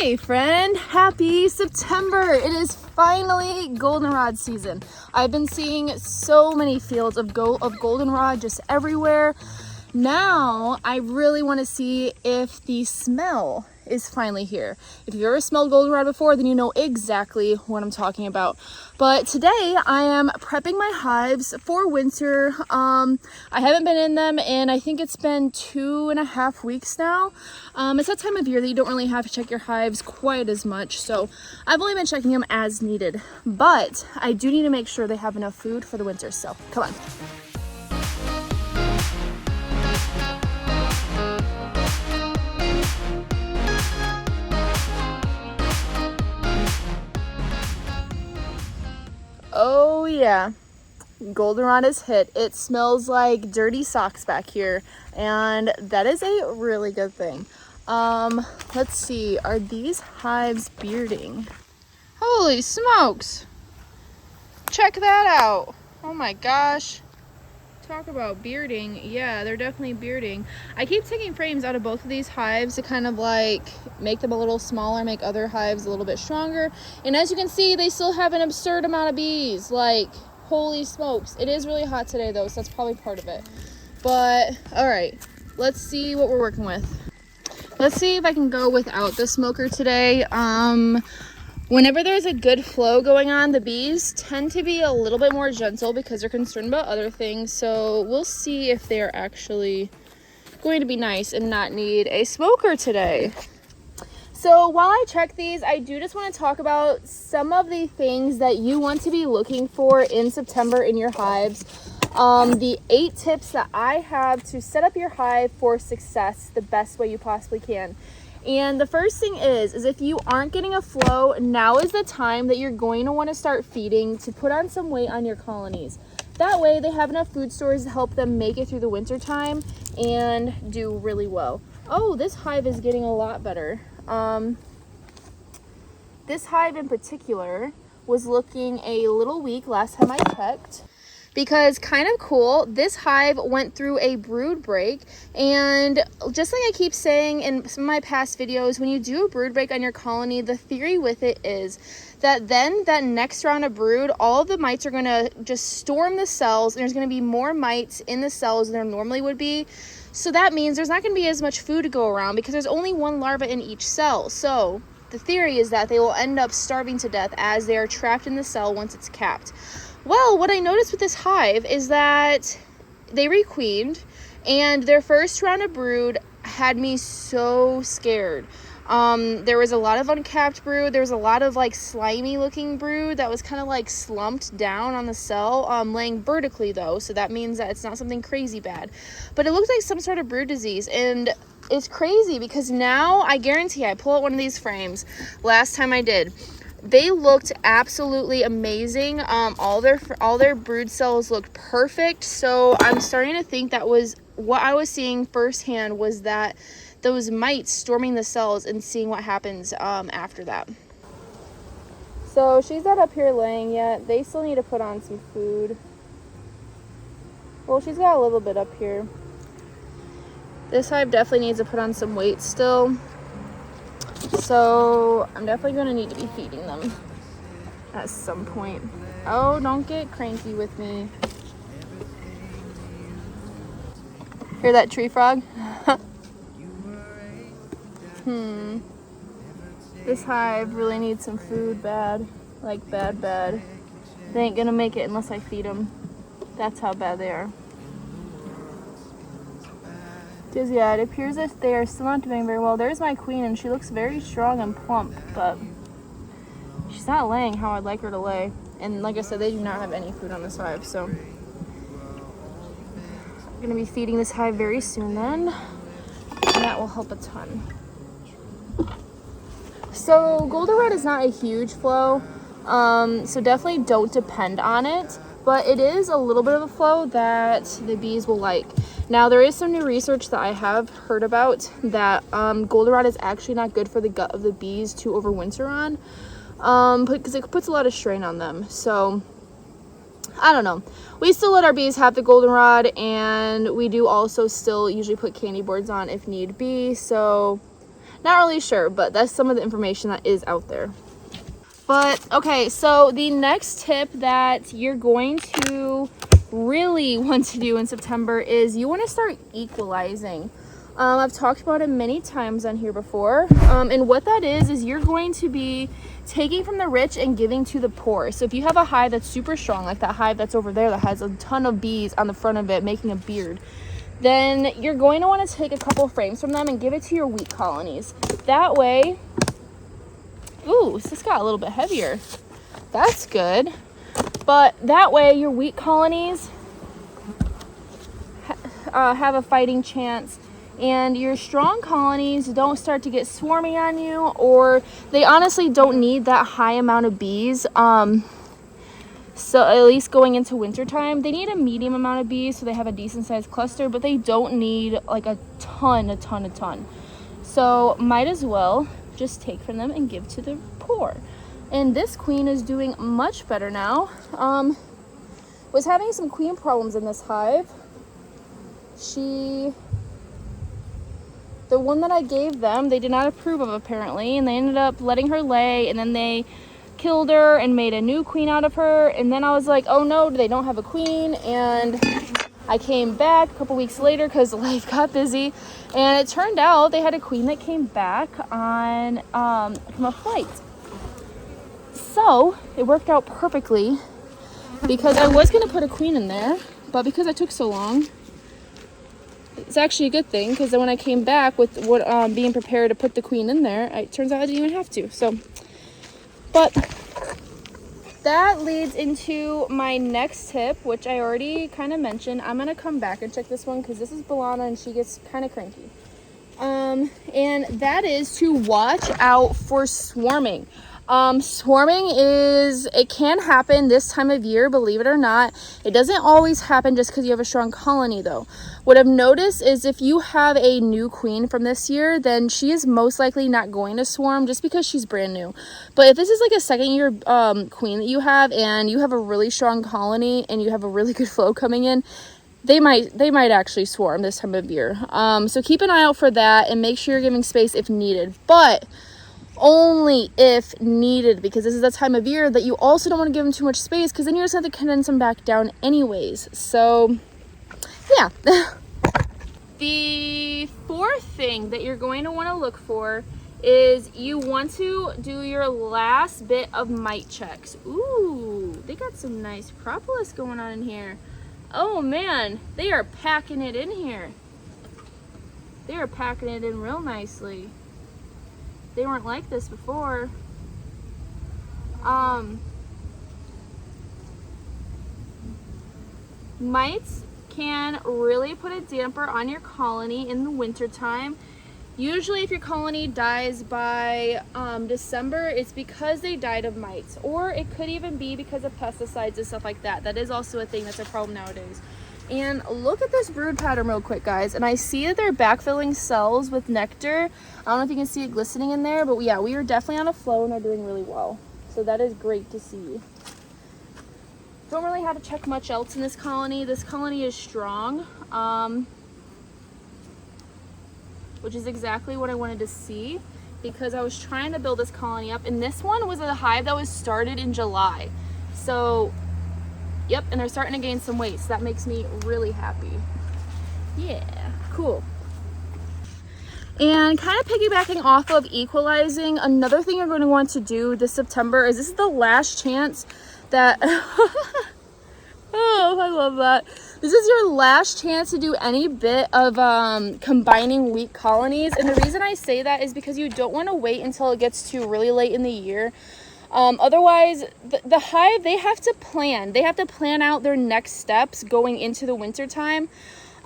Hey friend, happy September. It is finally goldenrod season. I've been seeing so many fields of goldenrod just everywhere. Now I really want to see if the smell is finally here. If you've ever smelled goldenrod before, then you know exactly what I'm talking about. But today I am prepping my hives for winter. I haven't been in them and I think it's been 2.5 weeks now. It's that time of year that you don't really have to check your hives quite as much. So I've only been checking them as needed, but I do need to make sure they have enough food for the winter. So come on. Oh yeah, goldenrod is hit. It smells like dirty socks back here, and that is a really good thing. Let's see, are these hives bearding? Holy smokes! Check that out! Oh my gosh. Talk about bearding. Yeah, they're definitely bearding. I keep taking frames out of both of these hives to kind of like make them a little smaller, make other hives a little bit stronger. And as you can see, they still have an absurd amount of bees. Like, holy smokes. It is really hot today though, so that's probably part of it. But all right, let's see what we're working with. Let's see if I can go without the smoker today. Whenever there's a good flow going on, the bees tend to be a little bit more gentle because they're concerned about other things. So we'll see if they're actually going to be nice and not need a smoker today. So while I check these, I do just want to talk about some of the things that you want to be looking for in September in your hives. The 8 tips that I have to set up your hive for success the best way you possibly can. And the first thing is if you aren't getting a flow, now is the time that you're going to want to start feeding to put on some weight on your colonies. That way they have enough food stores to help them make it through the winter time and do really well. Oh, this hive is getting a lot better. This hive in particular was looking a little weak last time I checked. Because kind of cool, this hive went through a brood break, and just like I keep saying in some of my past videos, when you do a brood break on your colony, the theory with it is that then that next round of brood, all of the mites are going to just storm the cells, and there's going to be more mites in the cells than there normally would be. So that means there's not going to be as much food to go around because there's only one larva in each cell. So the theory is that they will end up starving to death as they are trapped in the cell once it's capped. Well, what I noticed with this hive is that they requeened, and their first round of brood had me so scared. There was a lot of uncapped brood. There was a lot of like slimy looking brood that was kind of like slumped down on the cell, laying vertically though. So that means that it's not something crazy bad, but it looked like some sort of brood disease. And it's crazy because now I guarantee I pull out one of these frames. Last time I did, they looked absolutely amazing. All their brood cells looked perfect. So I'm starting to think that was what I was seeing firsthand, was that those mites storming the cells and seeing what happens after that. So she's not up here laying yet. They still need to put on some food. Well, she's got a little bit up here. This hive definitely needs to put on some weight still. So I'm definitely going to need to be feeding them at some point. Oh, don't get cranky with me. Hear that tree frog? This hive really needs some food bad. Like bad. They ain't going to make it unless I feed them. That's how bad they are. Because yeah, it appears as if they are still not doing very well. There's my queen, and she looks very strong and plump, but she's not laying how I'd like her to lay. And like I said, they do not have any food on this hive, so I'm going to be feeding this hive very soon then, and that will help a ton. So goldenrod is not a huge flow, so definitely don't depend on it, but it is a little bit of a flow that the bees will like. Now, there is some new research that I have heard about that goldenrod is actually not good for the gut of the bees to overwinter on, because it puts a lot of strain on them. So, I don't know. We still let our bees have the goldenrod, and we do also still usually put candy boards on if need be. So, Not really sure, but that's some of the information that is out there. But okay, so the next tip that you're going to really want to do in September is you want to start equalizing. I've talked about it many times on here before, and what that is you're going to be taking from the rich and giving to the poor. So if you have a hive that's super strong, like that hive that's over there that has a ton of bees on the front of it making a beard, then you're going to want to take a couple frames from them and give it to your wheat colonies. That way, ooh, this got a little bit heavier. That's good. But that way your wheat colonies have a fighting chance, and your strong colonies don't start to get swarmy on you, or they honestly don't need that high amount of bees. So at least going into winter time, they need a medium amount of bees so they have a decent sized cluster, but they don't need like a ton. So might as well just take from them and give to the poor. And this queen is doing much better now. Was having some queen problems in this hive. The one that I gave them, they did not approve of apparently, and they ended up letting her lay, and then they killed her and made a new queen out of her. And then I was like, oh no, they don't have a queen. And I came back a couple weeks later because life got busy, and it turned out they had a queen that came back on from a flight. So it worked out perfectly because I was going to put a queen in there, but because I took so long, it's actually a good thing, because then when I came back with what being prepared to put the queen in there, it turns out I didn't even have to. So, but that leads into my next tip, which I already kind of mentioned. I'm going to come back and check this one because this is Balana and she gets kind of cranky. And that is to watch out for swarming. Swarming it can happen this time of year, believe it or not. It doesn't always happen just because you have a strong colony though. What I've noticed is if you have a new queen from this year, then she is most likely not going to swarm just because she's brand new. But if this is like a second year queen that you have, and you have a really strong colony and you have a really good flow coming in, they might actually swarm this time of year. So keep an eye out for that and make sure you're giving space if needed. But only if needed, because this is the time of year that you also don't want to give them too much space, because then you just have to condense them back down anyways. So yeah. The fourth thing that you're going to want to look for is you want to do your last bit of mite checks. Ooh, they got some nice propolis going on in here. Oh man, they are packing it in here. They are packing it in real nicely. They weren't like this before. Mites can really put a damper on your colony in the winter time. Usually if your colony dies by December, it's because they died of mites, or it could even be because of pesticides and stuff like that. That is also a thing that's a problem nowadays. And look at this brood pattern real quick, guys. And I see that they're backfilling cells with nectar. I don't know if you can see it glistening in there, but yeah, we are definitely on a flow and they're doing really well. So that is great to see. Don't really have to check much else in this colony. This colony is strong, which is exactly what I wanted to see, because I was trying to build this colony up. And this one was a hive that was started in July. So yep, and they're starting to gain some weight, so that makes me really happy. Yeah, cool. And kind of piggybacking off of equalizing, another thing you're going to want to do this September is this is the last chance that oh, I love that. This is your last chance to do any bit of combining wheat colonies. And the reason I say that is because you don't want to wait until it gets too really late in the year. Otherwise, the hive, they have to plan out their next steps going into the winter time.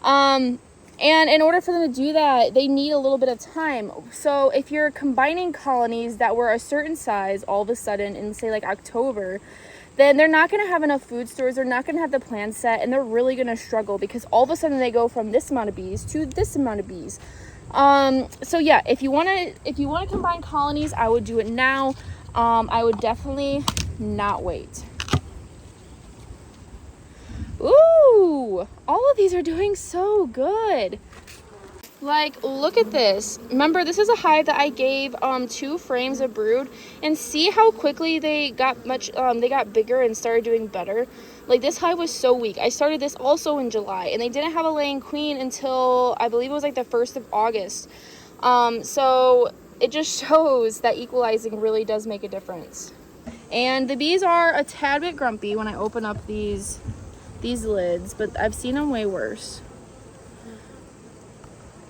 And in order for them to do that, they need a little bit of time. So if you're combining colonies that were a certain size all of a sudden in, say, like October, then they're not going to have enough food stores. They're not going to have the plan set, and they're really going to struggle because all of a sudden they go from this amount of bees to this amount of bees. So yeah, if you want to combine colonies, I would do it now. I would definitely not wait. Ooh, all of these are doing so good. Like, look at this. Remember, this is a hive that I gave 2 frames of brood, and see how quickly they got bigger and started doing better. Like, this hive was so weak. I started this also in July, and they didn't have a laying queen until I believe it was like the 1st of August. So it just shows that equalizing really does make a difference. And the bees are a tad bit grumpy when I open up these lids, but I've seen them way worse.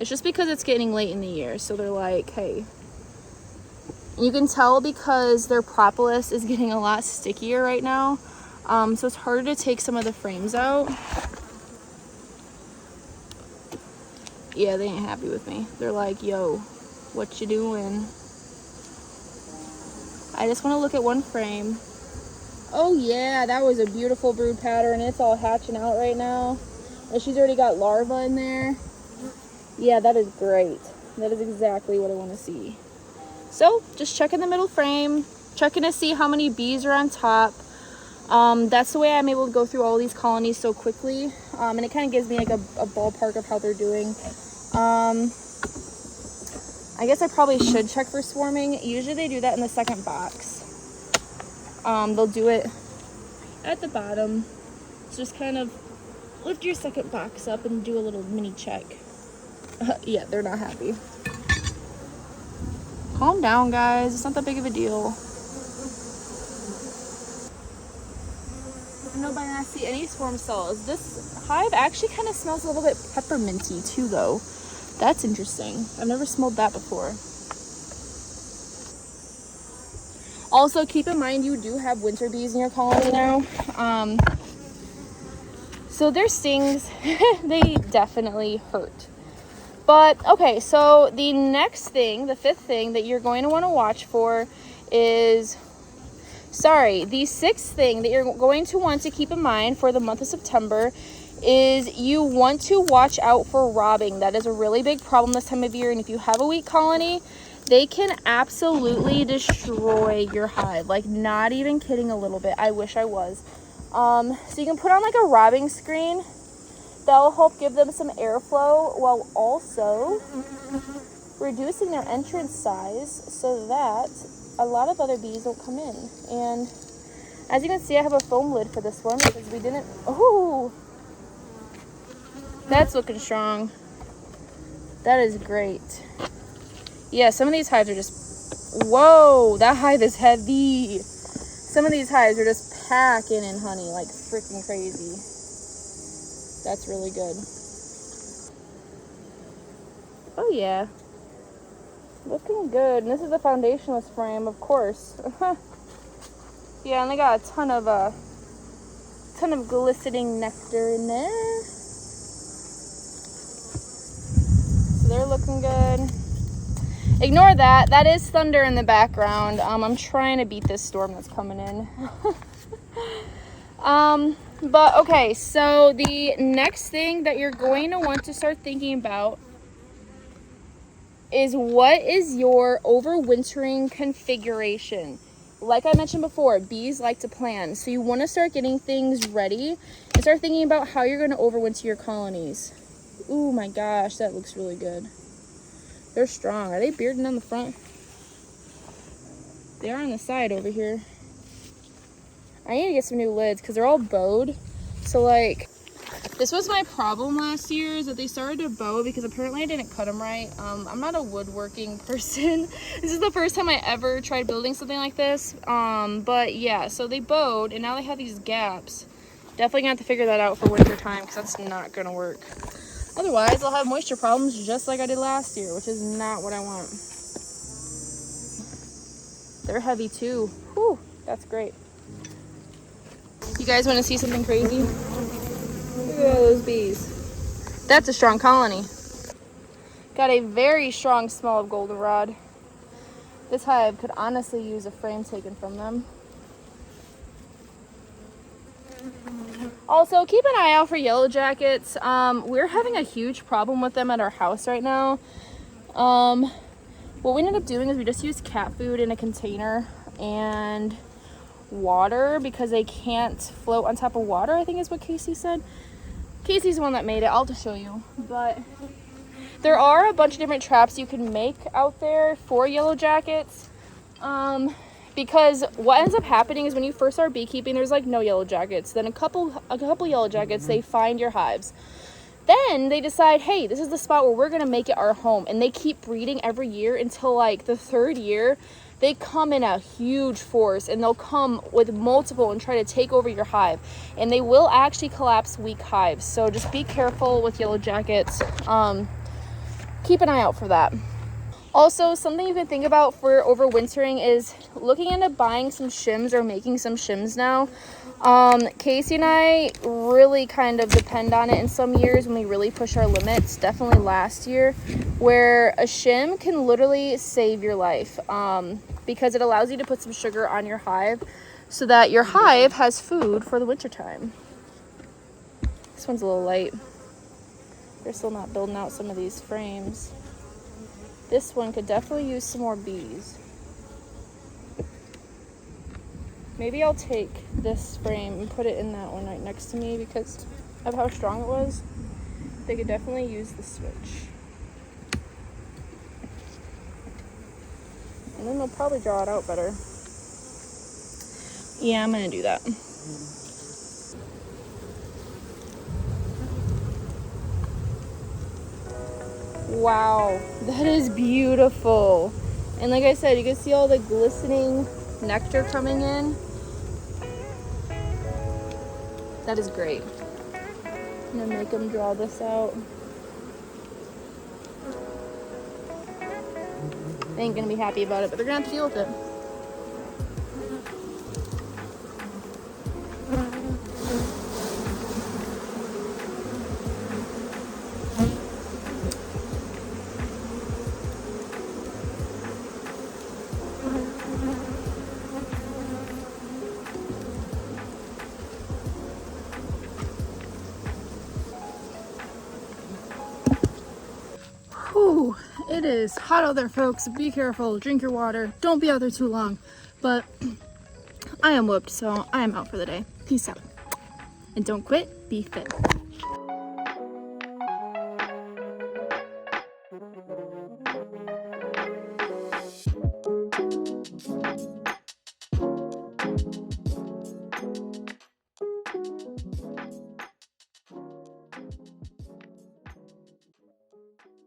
It's just because it's getting late in the year, so they're like, hey. You can tell because their propolis is getting a lot stickier right now, so it's harder to take some of the frames out. Yeah, they ain't happy with me. They're like, yo, what you doing? I just want to look at one frame. Oh yeah, that was a beautiful brood pattern. It's all hatching out right now, and she's already got larvae in there. Yeah, that is great. That is exactly what I want to see. So just checking the middle frame, checking to see how many bees are on top. That's the way I'm able to go through all these colonies so quickly, and it kind of gives me like a ballpark of how they're doing. I guess I probably should check for swarming. Usually they do that in the second box. They'll do it at the bottom. So just kind of lift your second box up and do a little mini check. Yeah, they're not happy. Calm down, guys. It's not that big of a deal. No, but I see any swarm cells. This hive actually kind of smells a little bit pepperminty too, though. That's interesting. I've never smelled that before. Also, keep in mind you do have winter bees in your colony now. So their stings, they definitely hurt. But, okay, so the next thing, the 5th thing that you're going to want to watch for is, the 6th thing that you're going to want to keep in mind for the month of September is you want to watch out for robbing. That is a really big problem this time of year, and if you have a weak colony, they can absolutely destroy your hive. Like, not even kidding a little bit. I wish I was. So you can put on like a robbing screen. That'll help give them some airflow while also reducing their entrance size so that a lot of other bees don't come in. And as you can see, I have a foam lid for this one because we didn't... Oh! That's looking strong. That is great. Yeah, some of these hives are just... Whoa! That hive is heavy. Some of these hives are just packing in honey like freaking crazy. That's really good. Oh yeah, looking good. And this is the foundationless frame, of course. Yeah, and they got a ton of glistening nectar in there. So they're looking good. Ignore that. That is thunder in the background. I'm trying to beat this storm that's coming in. But okay, so the next thing that you're going to want to start thinking about is what is your overwintering configuration. Like I mentioned before, bees like to plan, so you want to start getting things ready and start thinking about how you're going to overwinter your colonies. Ooh my gosh, that looks really good. They're strong. Are they bearding on the front? They are on the side over here. I need to get some new lids because they're all bowed. So like, this was my problem last year, is that they started to bow because apparently I didn't cut them right. I'm not a woodworking person. This is the first time I ever tried building something like this. But yeah, so they bowed and now they have these gaps. Definitely gonna have to figure that out for winter time because that's not gonna work. Otherwise, I'll have moisture problems just like I did last year, which is not what I want. They're heavy too. Whew, that's great. You guys want to see something crazy? Look at all those bees. That's a strong colony. Got a very strong smell of goldenrod. This hive could honestly use a frame taken from them. Also, keep an eye out for yellow jackets. We're having a huge problem with them at our house right now. What we ended up doing is we just used cat food in a container and water because they can't float on top of water, I think is what Casey said. Casey's the one that made it. I'll just show you. But There are a bunch of different traps you can make out there for yellow jackets. Because what ends up happening is when you first start beekeeping, there's like no yellow jackets. Then a couple yellow jackets, they find your hives. Then they decide, hey, this is the spot where we're gonna make it our home. And they keep breeding every year until like the third year. They come in a huge force, and they'll come with multiple and try to take over your hive. And they will actually collapse weak hives. So just be careful with yellow jackets. Keep an eye out for that. Also, something you can think about for overwintering is looking into buying some shims or making some shims now. Casey and I really kind of depend on it in some years when we really push our limits. Definitely last year, where a shim can literally save your life, because it allows you to put some sugar on your hive so that your hive has food for the winter time. This one's a little light. They're still not building out some of these frames. This one could definitely use some more bees. Maybe I'll take this frame and put it in that one right next to me because of how strong it was. They could definitely use the switch. And then they'll probably draw it out better. Yeah, I'm gonna do that. Wow, that is beautiful. And like I said, you can see all the glistening nectar coming in. That is great. I'm gonna make them draw this out. They ain't gonna be happy about it, but they're gonna have to deal with it. Whew, it is hot out there, folks. Be careful, drink your water, don't be out there too long. But I am whooped, so I am out for the day. Peace out. And don't quit, be fit.